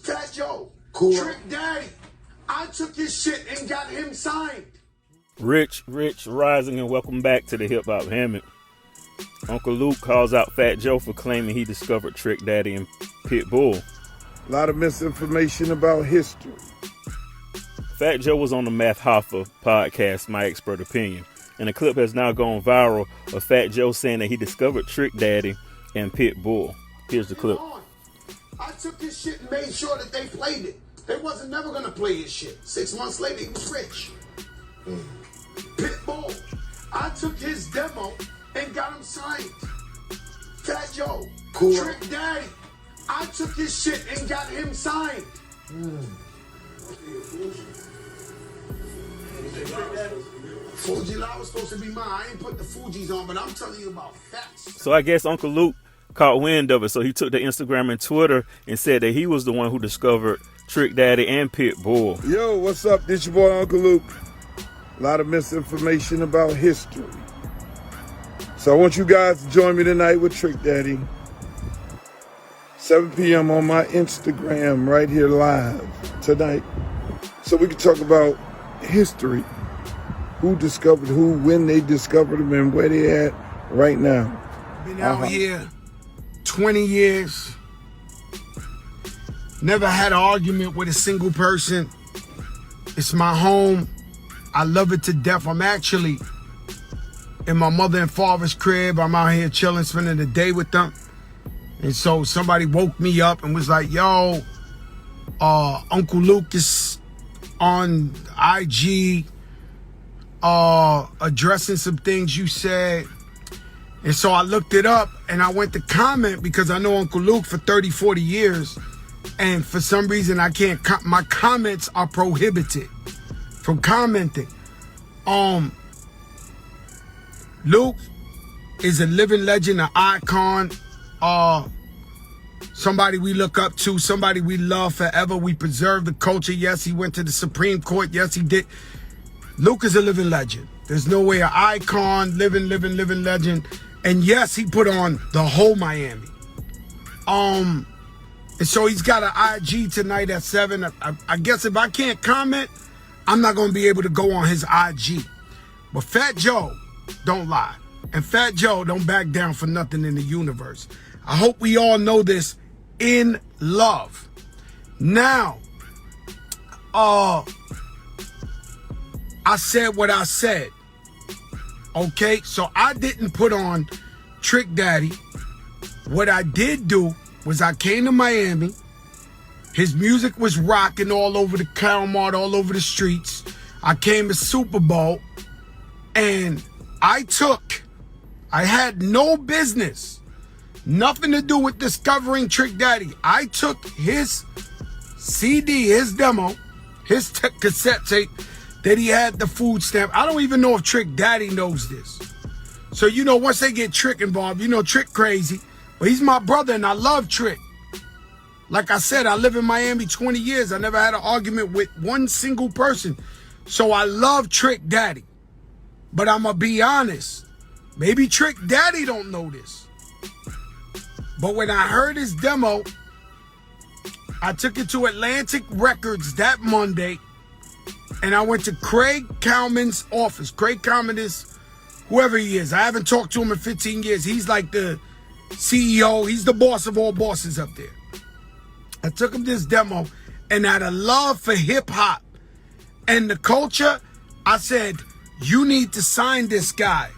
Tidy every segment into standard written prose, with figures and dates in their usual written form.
Fat Joe, cool. Trick Daddy. I took his shit and got him signed. Rich rising, and welcome back to the Hip Hop Hammock. Uncle Luke calls out Fat Joe for claiming he discovered Trick Daddy and Pitbull. A lot of misinformation about history. Fat Joe was on the Math Hoffa podcast, My Expert Opinion, and a clip has now gone viral of Fat Joe saying that he discovered Trick Daddy and Pitbull. Here's the clip. I took his shit and made sure that they played it. They wasn't never gonna play his shit. 6 months later, he was rich. Pitbull, I took his demo and got him signed. Fat Joe, cool. Trick Daddy, I took his shit and got him signed. Fuji Law was supposed to be mine. I ain't put the Fuji's on, but I'm telling you about facts. So I guess Uncle Luke caught wind of it, so he took to Instagram and Twitter and said that he was the one who discovered Trick Daddy and Pitbull. Yo, what's up? This your boy Uncle Luke. A lot of misinformation about history. So I want you guys to join me tonight with Trick Daddy. 7 p.m. on my Instagram right here live tonight. So we can talk about history. Who discovered who, when they discovered them, and where they at right now. Been out here 20 years. Never had an argument with a single person. It's my home. I love it to death. I'm actually in my mother and father's crib. I'm out here chilling, spending the day with them. And so somebody woke me up and was like, yo, Uncle Luke is on IG addressing some things you said. And so I looked it up and I went to comment because I know Uncle Luke for 30, 40 years. And for some reason I can't, my comments are prohibited from commenting. Luke is a living legend, an icon, somebody we look up to, somebody we love forever. We preserve the culture. Yes, he went to the Supreme Court. Yes, he did. Luke is a living legend. There's no way, an icon, living legend. And yes, he put on the whole Miami. And so he's got an IG tonight at 7. I guess if I can't comment, I'm not going to be able to go on his IG. But Fat Joe don't lie. And Fat Joe don't back down for nothing in the universe. I hope we all know this in love. Now, I said what I said. Okay, so I didn't put on Trick Daddy. What I did do was I came to Miami. His music was rocking all over the Calmart, all over the streets. I came to Super Bowl, and I had no business, nothing to do with discovering Trick Daddy. I took his CD, his demo, his cassette tape that he had the food stamp. I don't even know if Trick Daddy knows this. So, you know, once they get Trick involved, you know, Trick crazy. But he's my brother, and I love Trick. Like I said, I live in Miami 20 years. I never had an argument with one single person. So I love Trick Daddy. But I'm going to be honest. Maybe Trick Daddy don't know this. But when I heard his demo, I took it to Atlantic Records that Monday. And I went to Craig Kalman's office. Craig Kalman is whoever he is. I haven't talked to him in 15 years. He's like the CEO. He's the boss of all bosses up there. I took him this demo, and out of love for hip-hop and the culture, I said, you need to sign this guy.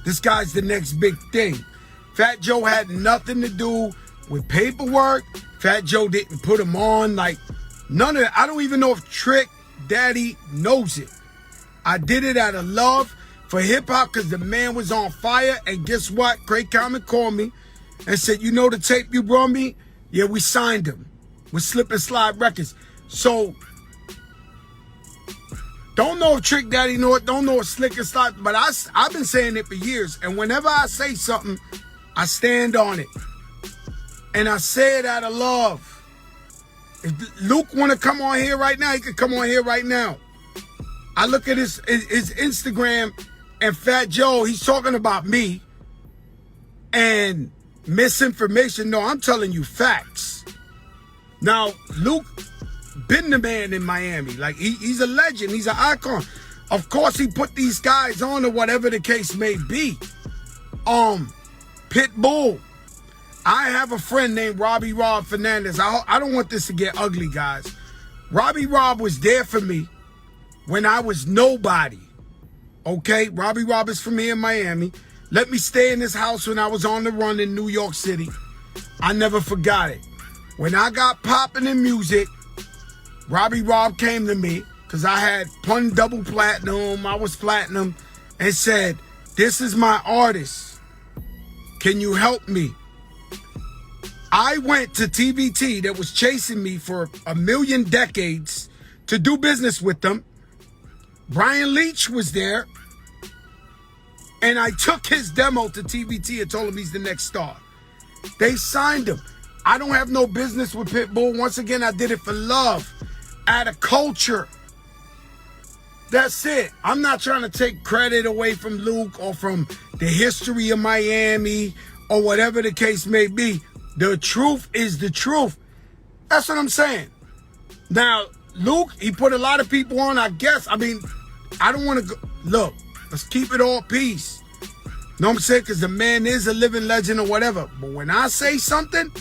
This guy's the next big thing. Fat Joe had nothing to do with paperwork. Fat Joe didn't put him on, like, none of that. I don't even know if Trick Daddy knows it. I did it out of love for hip-hop because the man was on fire. And guess what? Craig Kalman called me and said, you know the tape you brought me? Yeah, we signed him with Slip and Slide Records. So, don't know if Trick Daddy know it, don't know if Slick and Slide, but I've been saying it for years. And whenever I say something, I stand on it. And I say it out of love. If Luke want to come on here right now, he can come on here right now. I look at his Instagram, and Fat Joe, he's talking about me and misinformation. No, I'm telling you facts. Now, Luke been the man in Miami. Like, he's a legend. He's an icon. Of course, he put these guys on or whatever the case may be. Pitbull. I have a friend named Robbie Rob Fernandez. I don't want this to get ugly, guys. Robbie Rob was there for me when I was nobody. Okay? Robbie Rob is from here in Miami. Let me stay in his house when I was on the run in New York City. I never forgot it. When I got popping in music, Robbie Rob came to me because I had Pun Double Platinum, I was Platinum, and said, "This is my artist. Can you help me?" I went to TVT that was chasing me for a million decades to do business with them. Brian Leach was there, and I took his demo to TVT and told him he's the next star. They signed him. I don't have no business with Pitbull. Once again, I did it for love, out of culture. That's it. I'm not trying to take credit away from Luke or from the history of Miami or whatever the case may be. The truth is the truth. That's what I'm saying. Now, Luke, he put a lot of people on, I guess. I mean, I don't want to go. Look, let's keep it all peace. Know what I'm saying? Because the man is a living legend or whatever. But when I say something,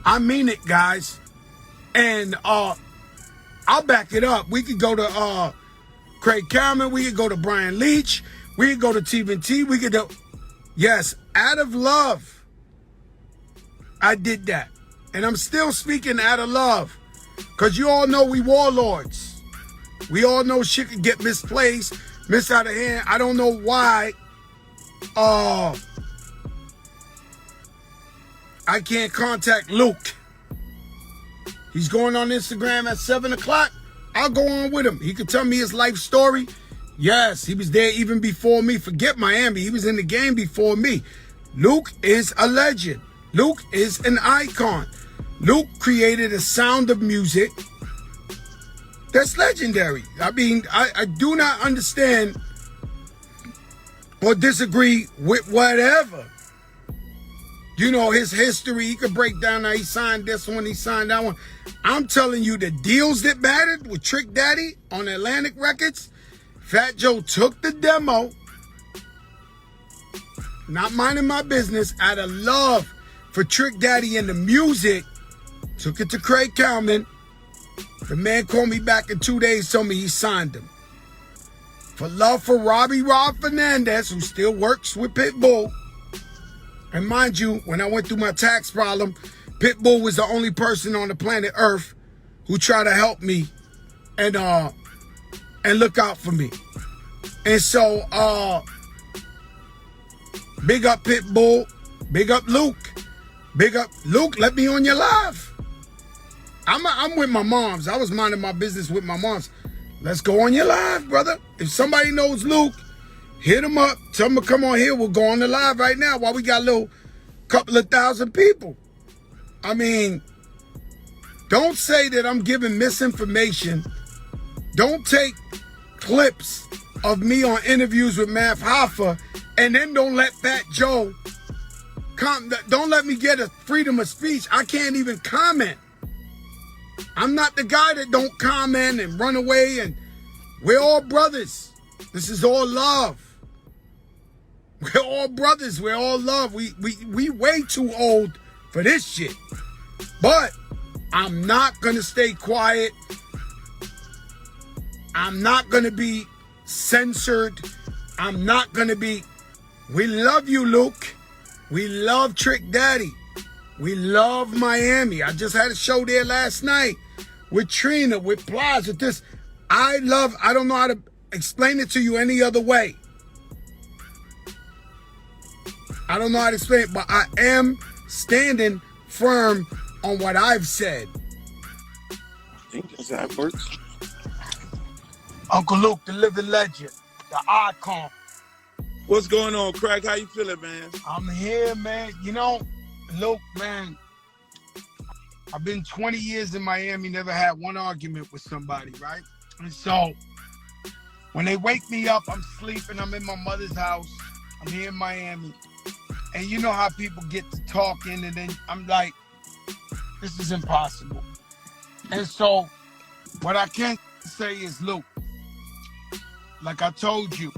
I mean it, guys. And I'll back it up. We could go to Craig Cameron. We could go to Brian Leach. We could go to TVT. We could do... Yes, out of love, I did that. And I'm still speaking out of love. Because you all know we warlords. We all know shit can get misplaced, miss out of hand. I don't know why I can't contact Luke. He's going on Instagram at 7 o'clock. I'll go on with him. He could tell me his life story. Yes, he was there even before me. Forget Miami. He was in the game before me. Luke is a legend. Luke is an icon. Luke created a sound of music that's legendary. I mean, I do not understand or disagree with whatever. You know, his history, he could break down how he signed this one, he signed that one. I'm telling you, the deals that mattered with Trick Daddy on Atlantic Records, Fat Joe took the demo, not minding my business, out of love for Trick Daddy and the music, took it to Craig Cowman. The man called me back in 2 days, told me he signed him. For love for Robbie Rob Fernandez, who still works with Pitbull. And mind you, when I went through my tax problem, Pitbull was the only person on the planet Earth who tried to help me and look out for me. And so, big up Pitbull, big up Luke, big up Luke, let me on your live. I'm with my moms. I was minding my business with my moms. Let's go on your live, brother. If somebody knows Luke, hit him up. Tell him to come on here. We'll go on the live right now while we got a little couple of thousand people. I mean, don't say that I'm giving misinformation. Don't take clips of me on interviews with Math Hoffa and then don't let Fat Joe come. Don't let me get a freedom of speech. I can't even comment. I'm not the guy that don't comment and run away, and we're all brothers. This is all love. We're all brothers. We're all love. We way too old for this shit. But I'm not going to stay quiet. I'm not going to be censored. I'm not going to be... We love you, Luke. We love Trick Daddy. We love Miami. I just had a show there last night with Trina, with Plaza, with this. I don't know how to explain it to you any other way. I don't know how to explain it, but I am standing firm on what I've said. I think that's how it works. Uncle Luke, the living legend, the icon. What's going on, Craig? How you feeling, man? I'm here, man. You know, Luke, man, I've been 20 years in Miami, never had one argument with somebody, right? And so when they wake me up, I'm sleeping, I'm in my mother's house, I'm here in Miami. And you know how people get to talking and then I'm like, this is impossible. And so what I can say is, Luke, like I told you,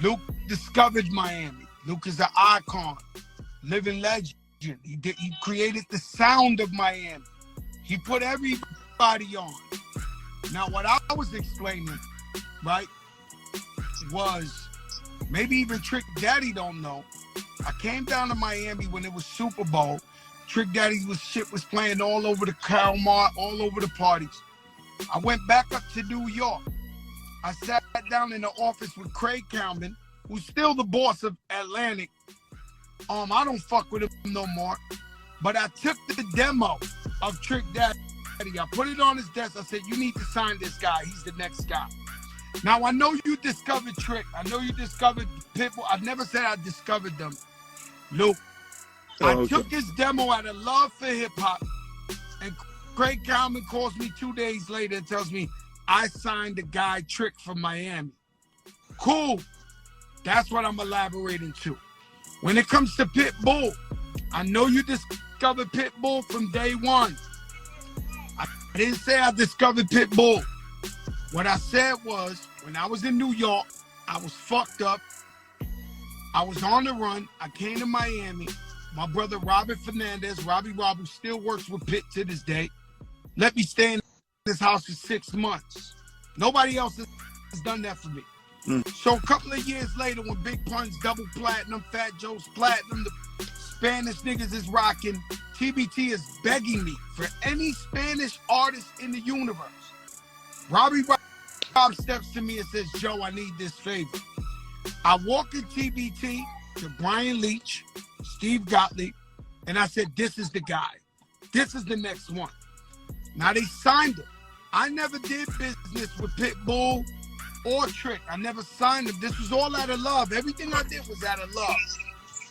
Luke discovered Miami. Luke is an icon, living legend. He created the sound of Miami. He put everybody on. Now, what I was explaining, right, was maybe even Trick Daddy don't know. I came down to Miami when it was Super Bowl. Trick Daddy was playing all over the Calmar, all over the parties. I went back up to New York. I sat down in the office with Craig Kalman, who's still the boss of Atlantic. I don't fuck with him no more. But I took the demo of Trick Daddy. I put it on his desk. I said, you need to sign this guy. He's the next guy. Now, I know you discovered Trick. I know you discovered Pitbull. I've never said I discovered them. Luke, I took his demo out of love for hip-hop. And Craig Kalman calls me 2 days later and tells me, I signed the guy Trick from Miami. Cool. That's what I'm elaborating to. When it comes to Pitbull, I know you discovered Pitbull from day one. I didn't say I discovered Pitbull. What I said was, when I was in New York, I was fucked up. I was on the run. I came to Miami. My brother Robert Fernandez, Robbie Rob, who still works with Pitt to this day, let me stay in this house for 6 months. Nobody else has done that for me. So a couple of years later, when Big Pun's double platinum, Fat Joe's platinum, the Spanish niggas is rocking, TBT is begging me for any Spanish artist in the universe. Robbie Rob steps to me and says, Joe, I need this favor. I walk in TBT to Brian Leach, Steve Gottlieb, and I said, this is the guy. This is the next one. Now they signed him. I never did business with Pitbull or Trick. I never signed them. This was all out of love. Everything I did was out of love.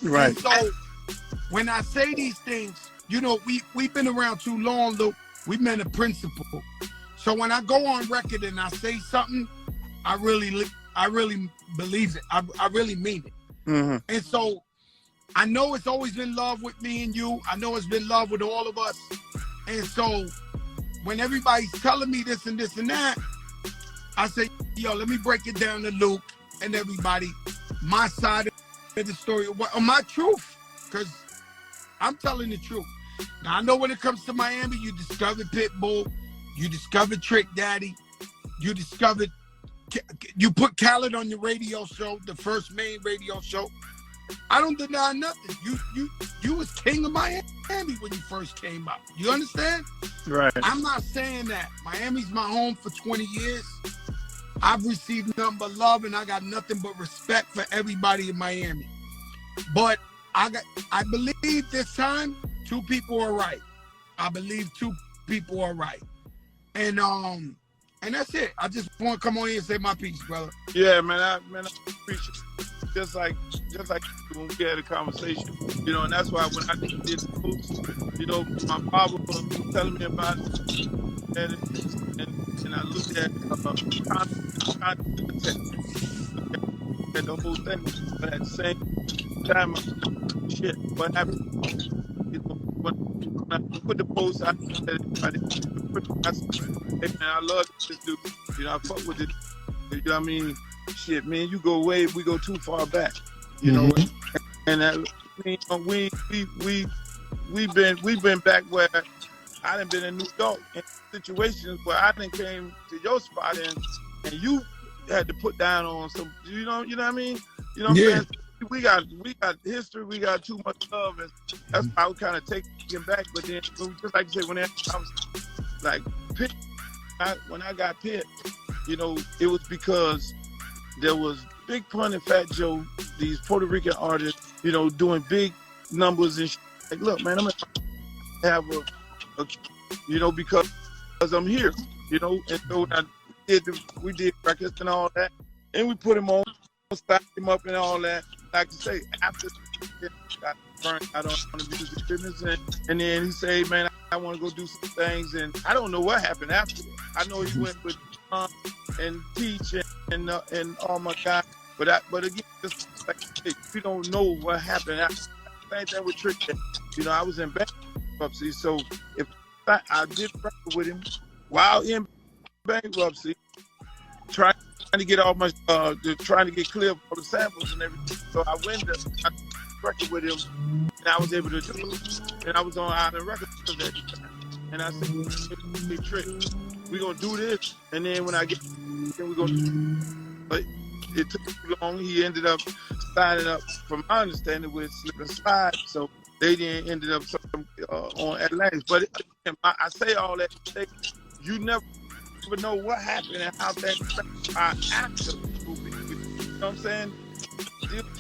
Right. And so when I say these things, you know, we've been around too long, Luke. We've been a principle. So when I go on record and I say something, I really believe it. I really mean it. Mm-hmm. And so I know it's always been love with me and you. I know it's been love with all of us. And so when everybody's telling me this and this and that, I say, yo, let me break it down to Luke and everybody, my side of the story, or my truth, because I'm telling the truth. Now, I know when it comes to Miami, you discovered Pitbull, you discovered Trick Daddy, you put Khaled on your radio show, the first main radio show. I don't deny nothing. You was king of Miami when you first came out. You understand? Right. I'm not saying that. Miami's my home for 20 years. I've received nothing but love, and I got nothing but respect for everybody in Miami. But I believe this time 2 people are right. I believe 2 people are right. And that's it. I just want to come on here and say my piece, brother. Yeah, man, I appreciate it. Just like when we had a conversation, you know, and that's why when I did the post, you know, my father was telling me about it, and I looked at and the whole thing, but at the same time, shit, what happened? You know, when I put the post out, I said, man, I love this dude. You know, I fuck with it. You know what I mean? Shit, man, we go too far back. You know, and we've been back where I done been in New York in situations where I done came to your spot and you had to put down on some, you know what I mean? You know what I'm saying? We got history, we got too much love, and that's why we kind of take him back. But then, just like you said, when I was like Pitt, when I got Pitt, you know, it was because there was Big Pun and Fat Joe, these Puerto Rican artists, you know, doing big numbers and shit. Like, look, man, I'm gonna have a you know, because I'm here, you know, and so we did records and all that, and we put him on, stocked him up and all that. Like I say, after got burned out on the music business, and then he said, man, I want to go do some things, and I don't know what happened after that. I know he went with and Teach and all my guys, but again, just like we don't know what happened after. Same thing with Trick. You know, I was in bankruptcy, so if I did record with him while in bankruptcy, trying to get all my trying to get clear for the samples and everything. So I went to I record with him, and I was able to do it. And I was on Island Records at the time. And I said, "Hey, Trick, we gonna do this." And then when I get, then we gonna. But it took too long. He ended up signing up, from my understanding, with Slip and Slide. So they then ended up on Atlantis. But I say all that to say, you never know what happened and how that affects our actual movie. You know what I'm saying?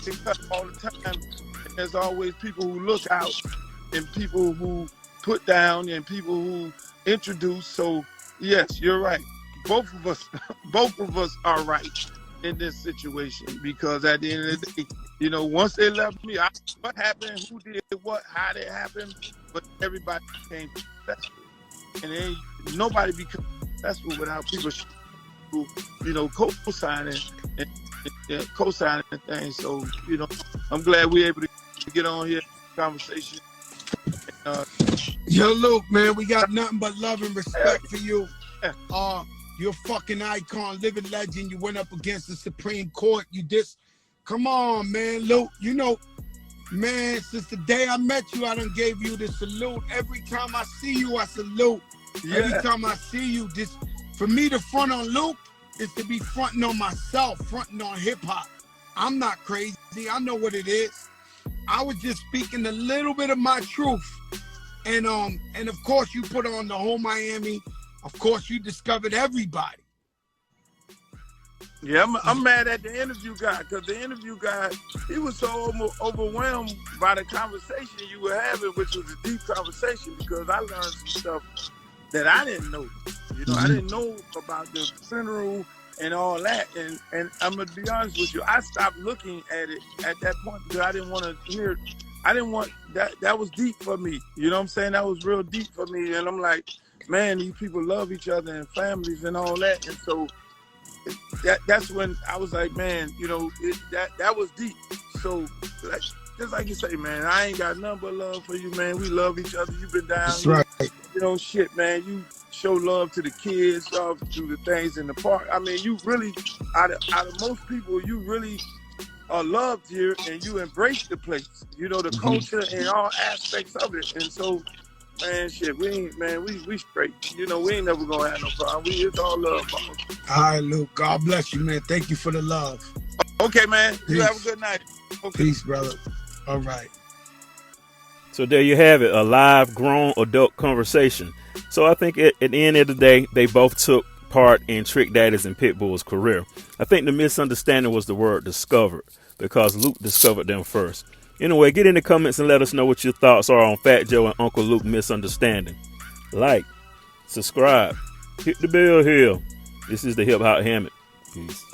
They cut all the time. And there's always people who look out and people who put down and people who introduce. So yes, you're right. Both of us are right in this situation, because at the end of the day, you know, once they left me, what happened, who did what, how did it happen, but everybody became successful. And then nobody becomes successful without people, you know, co-signing and co-signing things. So, you know, I'm glad we're able to get on here, conversation. Yo, Luke, man, we got nothing but love and respect for you. You're a fucking icon, living legend. You went up against the Supreme Court. Come on, man, Luke. You know, man, since the day I met you, I done gave you the salute. Every time I see you, I salute. Yeah. Every time I see you, for me to front on Luke is to be fronting on myself, fronting on hip hop. I'm not crazy. I know what it is. I was just speaking a little bit of my truth. And of course you put on the whole Miami. Of course you discovered everybody. Yeah, I'm mad at the interview guy, because the interview guy, he was so overwhelmed by the conversation you were having, which was a deep conversation, because I learned some stuff that I didn't know. You know, I didn't know about the funeral and all that. And I'm gonna be honest with you, I stopped looking at it at that point because I didn't want to hear. I didn't want that. That was deep for me. You know what I'm saying? That was real deep for me. And I'm like, man, these people love each other and families and all that. And so that's when I was like, man, you know, that was deep. So just like you say, man, I ain't got nothing but love for you, man. We love each other. You've been down. That's right. You know, shit, man. You show love to the kids, love to the things in the park. I mean, you really, out of most people, you really are loved here, and you embrace the place. You know, the culture and all aspects of it. And so, man, shit, we straight. You know, we ain't never gonna have no problem. It's all love, mama. All right, Luke. God bless you, man. Thank you for the love. Okay, man. Peace. You have a good night. Okay. Peace, brother. All right. So there you have it, a live, grown, adult conversation. So I think at the end of the day, they both took part in Trick Daddy's and Pitbull's career. I think the misunderstanding was the word discovered, because Luke discovered them first. Anyway, get in the comments and let us know what your thoughts are on Fat Joe and Uncle Luke misunderstanding. Like, subscribe, hit the bell here. This is the Hip Hop Hammock. Peace.